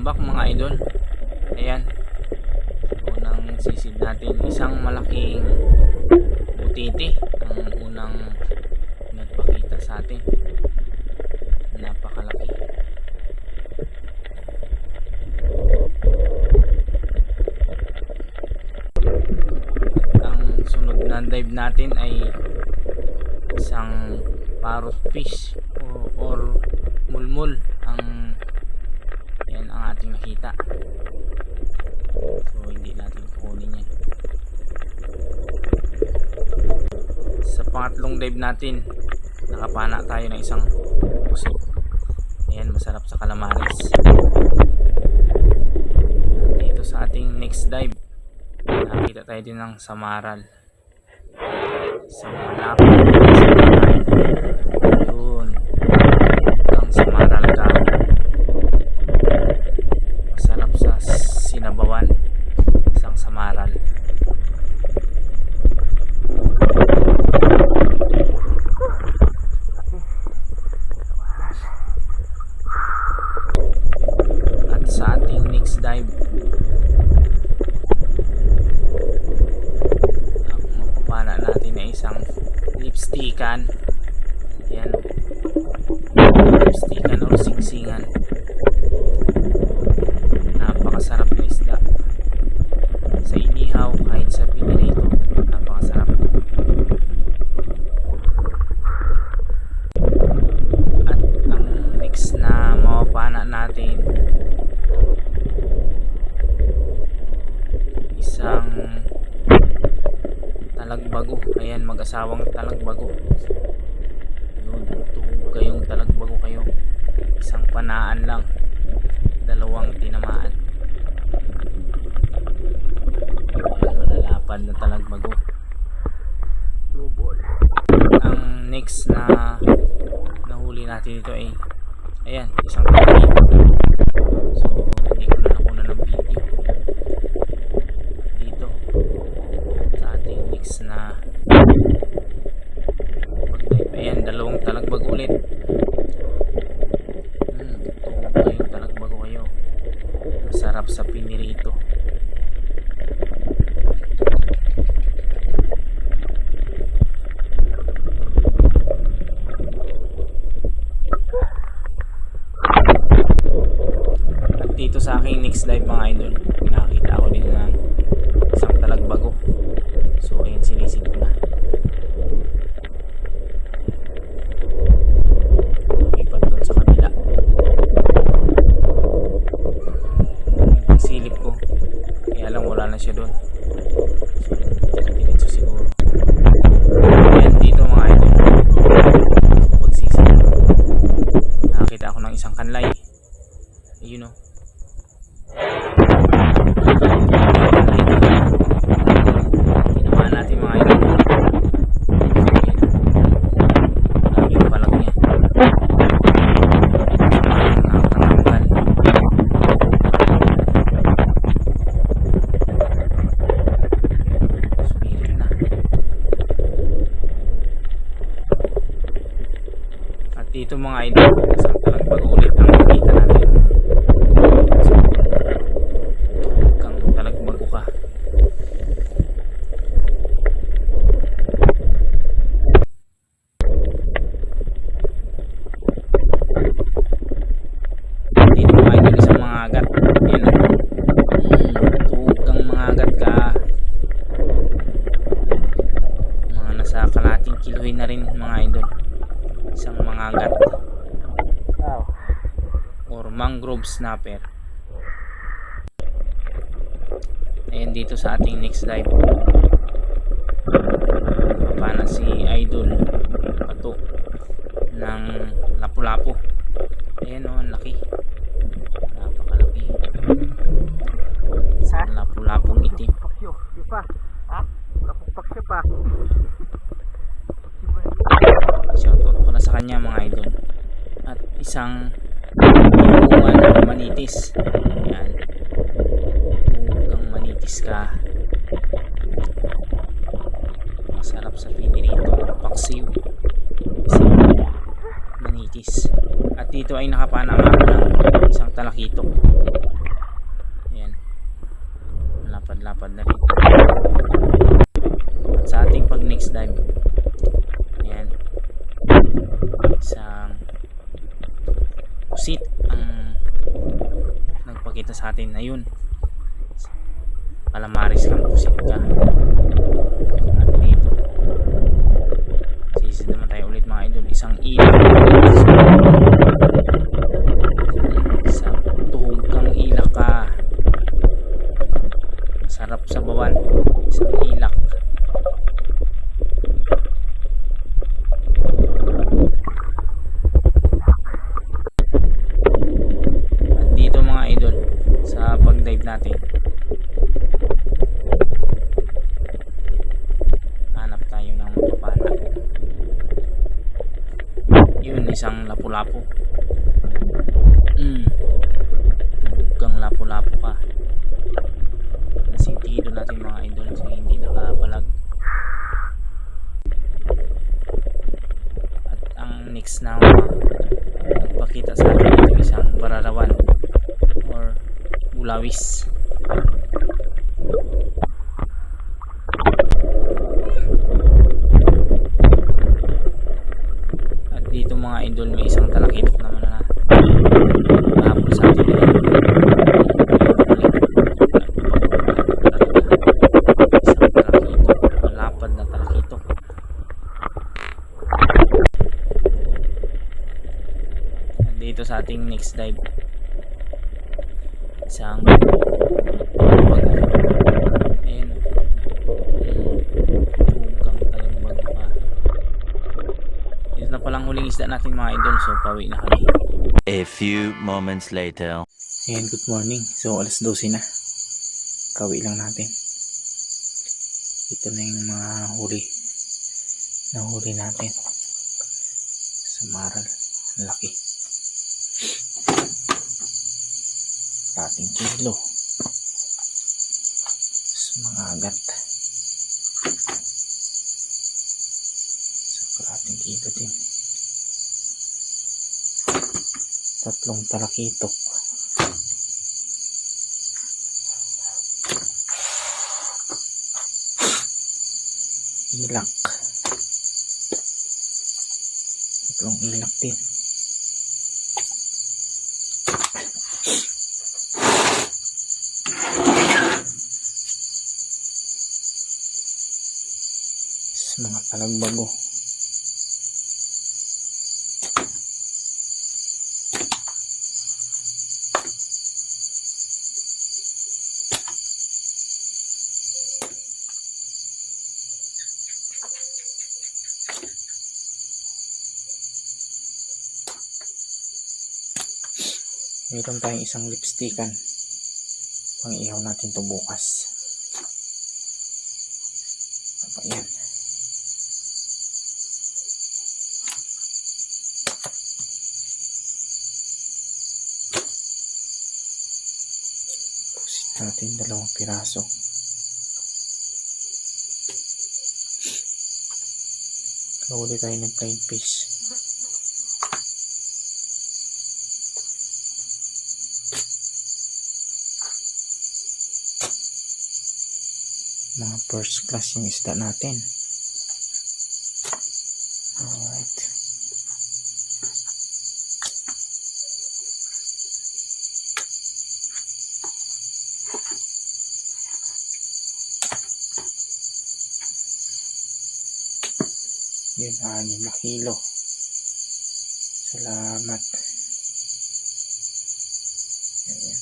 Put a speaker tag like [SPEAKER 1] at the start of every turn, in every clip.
[SPEAKER 1] tambak mga idol. Ayan, unang sisid natin, isang malaking butiti ang unang nagpakita sa atin. Napakalaki. At ang sunod na dive natin ay isang parrot fish or mulmul ang ating nakita. So hindi natin kukunin yan. Sa pangatlong dive natin, nakapana tayo ng isang pusit. Ayan, masarap sa calamares. Dito sa ating next dive, nakita tayo din ng samaral. Isang malapit na samaral. Yun, ang samaral ka. Masarap sa sinabawan, isang samaral. At sa ating next dive, ang mapapana natin ay isang lipstickan. Yan, lipstickan o singsingan. Napakasarap na isda sa inihaw, kahit sa pinirito, napakasarap. At ang next na mapapana natin, isang talagbago. Ayan, mag-asawang talagbago. Yun, tuhog kayong talagbago kayo. Isang panaan lang, dalawang tinamaan. Ayan, malalapad na talagbago. Ang next na nahuli natin dito ay ayan, isang talagbago. So hindi ko na nakuna ng video dito sa ating next na pag-dive. Ayan, dalawang talagbago ulit. Tuhog kayong talagbago kayo. Masarap sa pinirito. At dito sa aking next dive mga idol, nakakita ako din ng isang talagbago. So ayan, sinisid ko na. Lipat doon sa kabila. Silip ko, kaya lang wala na siya doon. So diretso siguro. Ayan, dito mga idol, so pagsisid, nakakita ako ng isang kanlay. Ayun o, tinamaan natin mga idol. Grabe yung palag niya, nakakatanggal. Sumirit na. At dito mga idol, isang talagbago ulit ang nakita natin. Kang talagbago ka. Dito mga idol, isang mga agat. Yan o, tuhog kang mga agat ka. Mga nasa kalating kilohin na rin mga idol, isang mga agat or mangrove snapper. Ayan, dito sa ating next dive, pana si Idol Pato ng lapu-lapu. Ayan o, ang laki, napakalaki. Lapu-lapong itim. Shoutout pala sa kanya mga idol. At isang bunga ng manitis. Ayan, tugang manitis ka. Masarap sa pinirito, paksiw, isang manitis. At dito ay nakapanama ng isang talakitok. Ayan. Lapad-lapad na rin. At sa ating pag next dive, ayan, isang pusit ang nagpakita sa atin. Ayun, calamaris kang pusit ka. At dito sisid naman tayo ulit mga idol, isang ilaw sa tuhog kang ilak ka, masarap sa bawan, isang ilak. At dito mga idol, sa pag dive natin, hanap tayo ng mapapala. Yun, isang lapu-lapu. Tugang lapu-lapu ka. Nasintido natin mga idol so hindi nakapalag. At ang next na nagpakita sa atin ito isang bararawan or bulawis. Dito mga idol may isang talakitok naman na mahabol sa atin. Isang talakitok, malapad na talakitok. At dito sa ating next dive, isang bago. Ayan, tugang talagbag pa. Ito na palang huling isda natin mga idol, so pauwi na kami.
[SPEAKER 2] A few moments later.
[SPEAKER 1] Ayan, good morning. So alas 12 na, kauwi lang natin. Ito na yung mga huli natin sa maral. Ang laki, ating kilo sa mga agat, sa kalating kilo din. 3 talakitok, ilak, 3 ilak din. Sa mga talagbago, meron tayong isang lipstickan pang ihaw natin to bukas. Ayan, pusit natin 2 piraso. Kahuli tayo ng plain fish. Mga first class yung isda natin. Alright. Yun, 6 na kilo. Salamat. Yan.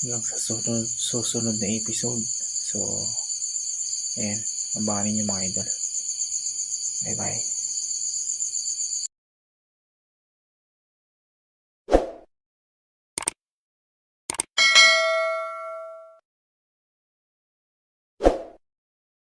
[SPEAKER 1] Hanggang sa susunod na episode. So, ayan, abangan ninyo mga idol. Bye bye.